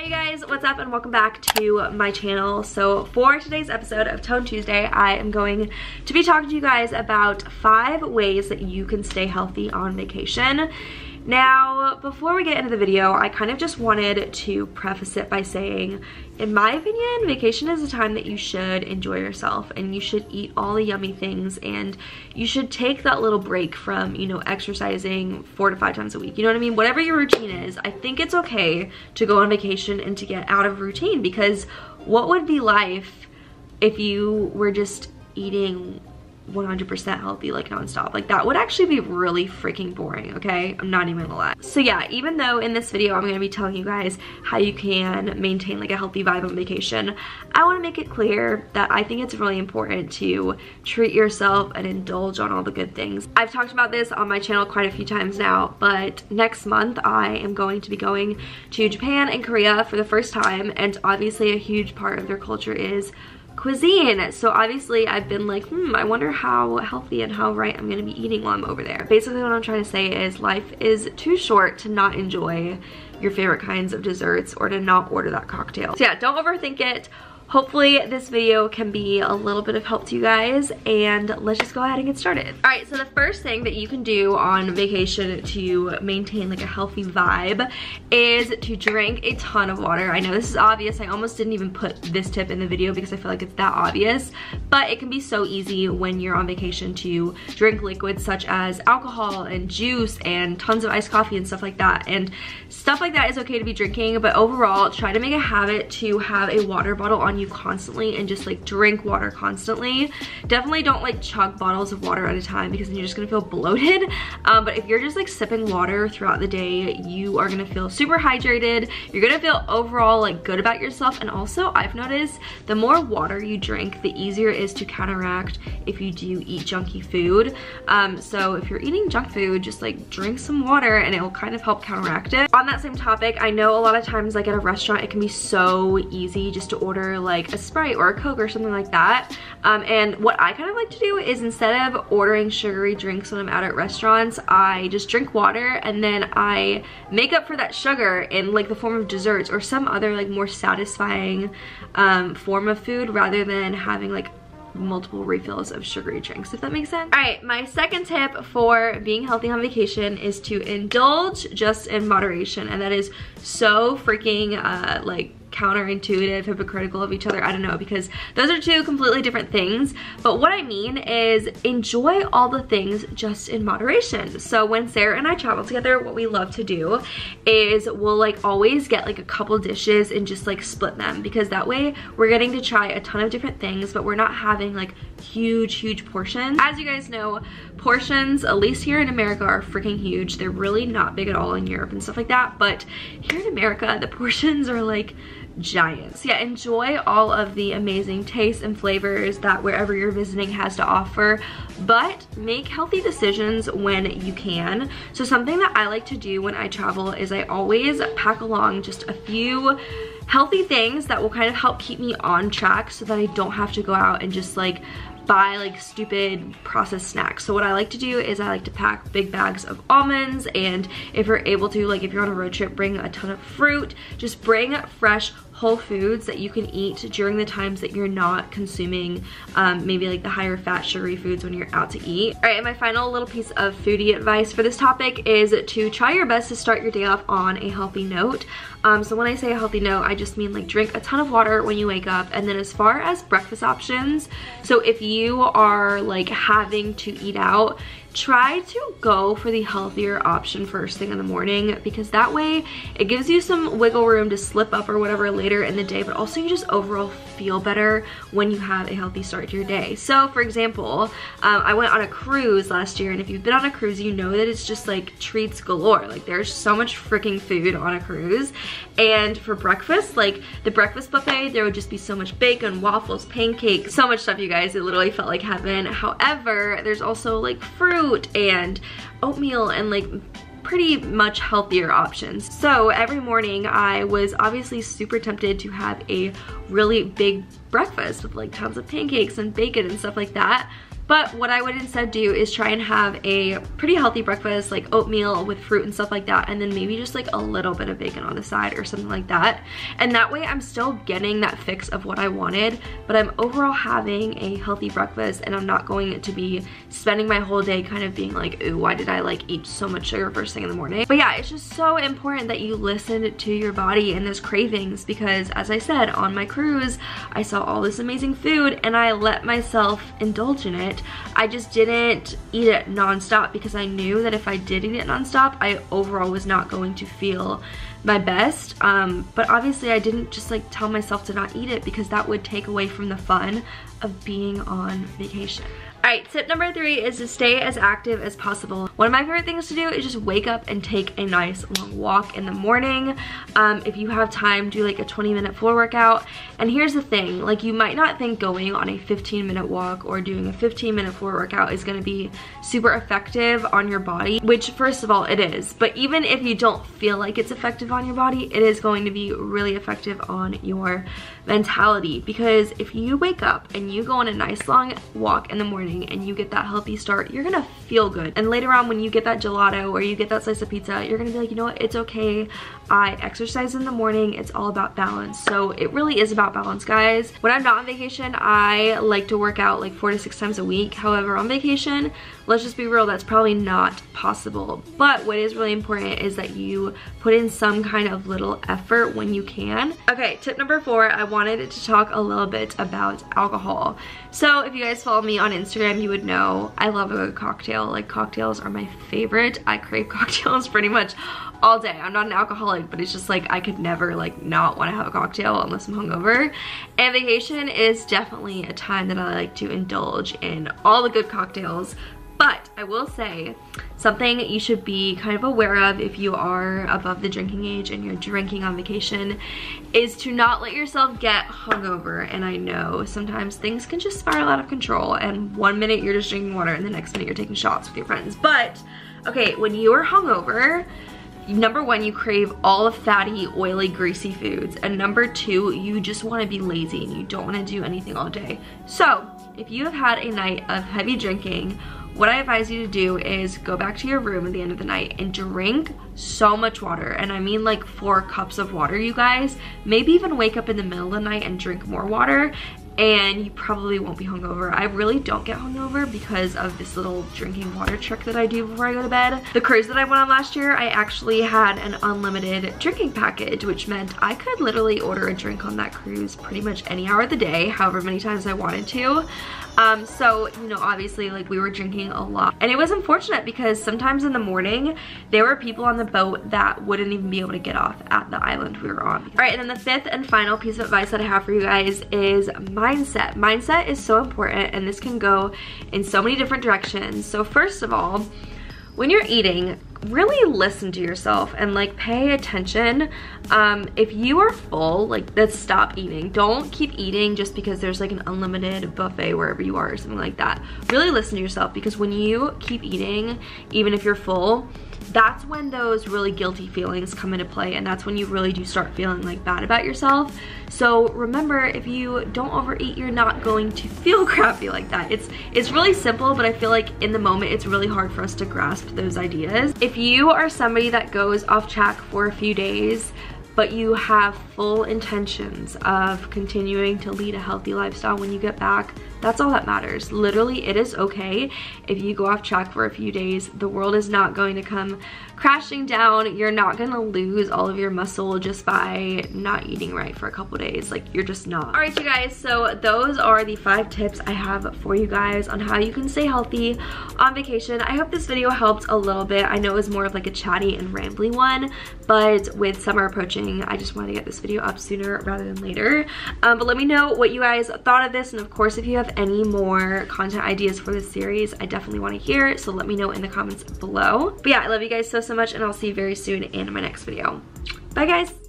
Hey guys, what's up and welcome back to my channel. So for today's episode of Tone Tuesday, I am going to be talking to you guys about 5 ways that you can stay healthy on vacation. Now, before we get into the video, I kind of just wanted to preface it by saying, in my opinion, vacation is a time that you should enjoy yourself and you should eat all the yummy things and you should take that little break from, you know, exercising 4 to 5 times a week. You know what I mean? Whatever your routine is, I think it's okay to go on vacation and to get out of routine, because what would be life if you were just eating 100% healthy like nonstop? Like, that would actually be really freaking boring, okay? I'm not even gonna lie. So yeah, even though in this video I'm gonna be telling you guys how you can maintain like a healthy vibe on vacation, I want to make it clear that I think it's really important to treat yourself and indulge on all the good things. I've talked about this on my channel quite a few times now, but next month I am going to be going to Japan and Korea for the first time, and obviously a huge part of their culture is cuisine. So obviously I've been like, I wonder how healthy and how right I'm gonna be eating while I'm over there. Basically what I'm trying to say is life is too short to not enjoy your favorite kinds of desserts or to not order that cocktail. So yeah, don't overthink it. Hopefully this video can be a little bit of help to you guys, and let's just go ahead and get started. All right, so the first thing that you can do on vacation to maintain like a healthy vibe is to drink a ton of water. I know this is obvious. I almost didn't even put this tip in the video because I feel like it's that obvious, but it can be so easy when you're on vacation to drink liquids such as alcohol and juice and tons of iced coffee and stuff like that. And stuff like that is okay to be drinking, but overall try to make a habit to have a water bottle on you constantly and just like drink water constantly. Definitely don't like chug bottles of water at a time, because then you're just gonna feel bloated. But if you're just like sipping water throughout the day, you are gonna feel super hydrated. You're gonna feel overall like good about yourself. And also I've noticed the more water you drink, the easier it is to counteract if you do eat junky food. So if you're eating junk food, just like drink some water and it will kind of help counteract it. On that same topic, I know a lot of times like at a restaurant it can be so easy just to order like a Sprite or a Coke or something like that. And what I kind of like to do is, instead of ordering sugary drinks when I'm out at restaurants, I just drink water and then I make up for that sugar in like the form of desserts or some other like more satisfying form of food, rather than having like multiple refills of sugary drinks, if that makes sense. All right, my second tip for being healthy on vacation is to indulge, just in moderation. And that is so freaking like counterintuitive, hypocritical of each other. I don't know, because those are 2 completely different things. But what I mean is enjoy all the things just in moderation. So when Sarah and I travel together, what we love to do is we'll like always get like a couple dishes and just like split them, because that way we're getting to try a ton of different things, but we're not having like huge portions. As you guys know, portions, at least here in America, are freaking huge. They're really not big at all in Europe and stuff like that, but here in America the portions are like giants. Yeah, enjoy all of the amazing tastes and flavors that wherever you're visiting has to offer, but make healthy decisions when you can. So something that I like to do when I travel is I always pack along just a few healthy things that will kind of help keep me on track, so that I don't have to go out and just like buy like stupid processed snacks. So what I like to do is I like to pack big bags of almonds, and if you're able to, like if you're on a road trip, bring a ton of fruit. Just bring fresh whole foods that you can eat during the times that you're not consuming maybe like the higher fat sugary foods when you're out to eat. All right, and my final little piece of foodie advice for this topic is to try your best to start your day off on a healthy note. So when I say a healthy note, I just mean like drink a ton of water when you wake up. And then as far as breakfast options, so if you are like having to eat out, try to go for the healthier option first thing in the morning, because that way it gives you some wiggle room to slip up or whatever later in the day, but also you just overall feel better when you have a healthy start to your day. So for example, I went on a cruise last year, and if you've been on a cruise, you know that it's just like treats galore. Like there's so much freaking food on a cruise. And for breakfast, like the breakfast buffet, there would just be so much bacon, waffles, pancakes, so much stuff, you guys. It literally felt like heaven. However, there's also like fruit and oatmeal and like pretty much healthier options. So every morning I was obviously super tempted to have a really big breakfast with like tons of pancakes and bacon and stuff like that. But what I would instead do is try and have a pretty healthy breakfast, like oatmeal with fruit and stuff like that, and then maybe just like a little bit of bacon on the side or something like that. And that way I'm still getting that fix of what I wanted, but I'm overall having a healthy breakfast, and I'm not going to be spending my whole day kind of being like, ooh, why did I like eat so much sugar first thing in the morning? But yeah, it's just so important that you listen to your body and those cravings, because as I said, on my cruise, I saw all this amazing food and I let myself indulge in it. I just didn't eat it nonstop because I knew that if I did eat it nonstop, I overall was not going to feel my best. But obviously I didn't just like tell myself to not eat it, because that would take away from the fun of being on vacation. Alright, tip number 3 is to stay as active as possible. One of my favorite things to do is just wake up and take a nice long walk in the morning. If you have time, do like a 20-minute floor workout. And here's the thing, like you might not think going on a 15-minute walk or doing a 15-minute floor workout is going to be super effective on your body, which first of all it is. But even if you don't feel like it's effective on your body, it is going to be really effective on your mentality, because if you wake up and you go on a nice long walk in the morning and you get that healthy start, you're gonna feel good. And later on when you get that gelato or you get that slice of pizza, you're gonna be like, you know what, it's okay. I exercise in the morning. It's all about balance. So it really is about balance, guys. When I'm not on vacation, I like to work out like 4 to 6 times a week. However, on vacation, let's just be real, that's probably not possible. But what is really important is that you put in some kind of little effort when you can. Okay, tip number 4, I wanted to talk a little bit about alcohol. So if you guys follow me on Instagram, you would know I love a good cocktail. Like cocktails are my favorite. I crave cocktails pretty much all day. I'm not an alcoholic, but it's just like I could never like not want to have a cocktail unless I'm hungover. And vacation is definitely a time that I like to indulge in all the good cocktails. But I will say something you should be kind of aware of if you are above the drinking age and you're drinking on vacation is to not let yourself get hungover. And I know sometimes things can just spiral out of control, and one minute you're just drinking water and the next minute you're taking shots with your friends. But okay, when you are hungover, number 1, you crave all the fatty, oily, greasy foods. And number 2, you just want to be lazy and you don't want to do anything all day. So if you have had a night of heavy drinking, what I advise you to do is go back to your room at the end of the night and drink so much water. And I mean like 4 cups of water, you guys. Maybe even wake up in the middle of the night and drink more water, and you probably won't be hungover. I really don't get hungover because of this little drinking water trick that I do before I go to bed. The cruise that I went on last year, I actually had an unlimited drinking package, which meant I could literally order a drink on that cruise pretty much any hour of the day, however many times I wanted to. So, you know, obviously like we were drinking a lot, and it was unfortunate because sometimes in the morning there were people on the boat that wouldn't even be able to get off at the island we were on. All right, and then the 5th and final piece of advice that I have for you guys is mindset. Mindset is so important, and this can go in so many different directions. So first of all, when you're eating, really listen to yourself and like pay attention. If you are full, like let's stop eating. Don't keep eating just because there's like an unlimited buffet wherever you are or something like that. Really listen to yourself, because when you keep eating, even if you're full, that's when those really guilty feelings come into play, and that's when you really do start feeling like bad about yourself. So remember, if you don't overeat, you're not going to feel crappy like that. It's really simple, but I feel like in the moment it's really hard for us to grasp those ideas. If you are somebody that goes off track for a few days, but you have full intentions of continuing to lead a healthy lifestyle when you get back, that's all that matters. Literally, it is okay if you go off track for a few days. The world is not going to come crashing down. You're not gonna lose all of your muscle just by not eating right for a couple days. Like, you're just not. All right, you guys, so those are the 5 tips I have for you guys on how you can stay healthy on vacation. I hope this video helped a little bit. I know it was more of like a chatty and rambly one, but with summer approaching, I just wanted to get this video up sooner rather than later. But let me know what you guys thought of this, and of course, if you have any more content ideas for this series, I definitely want to hear it, so let me know in the comments below. But yeah, I love you guys so much, and I'll see you very soon in my next video. Bye, guys.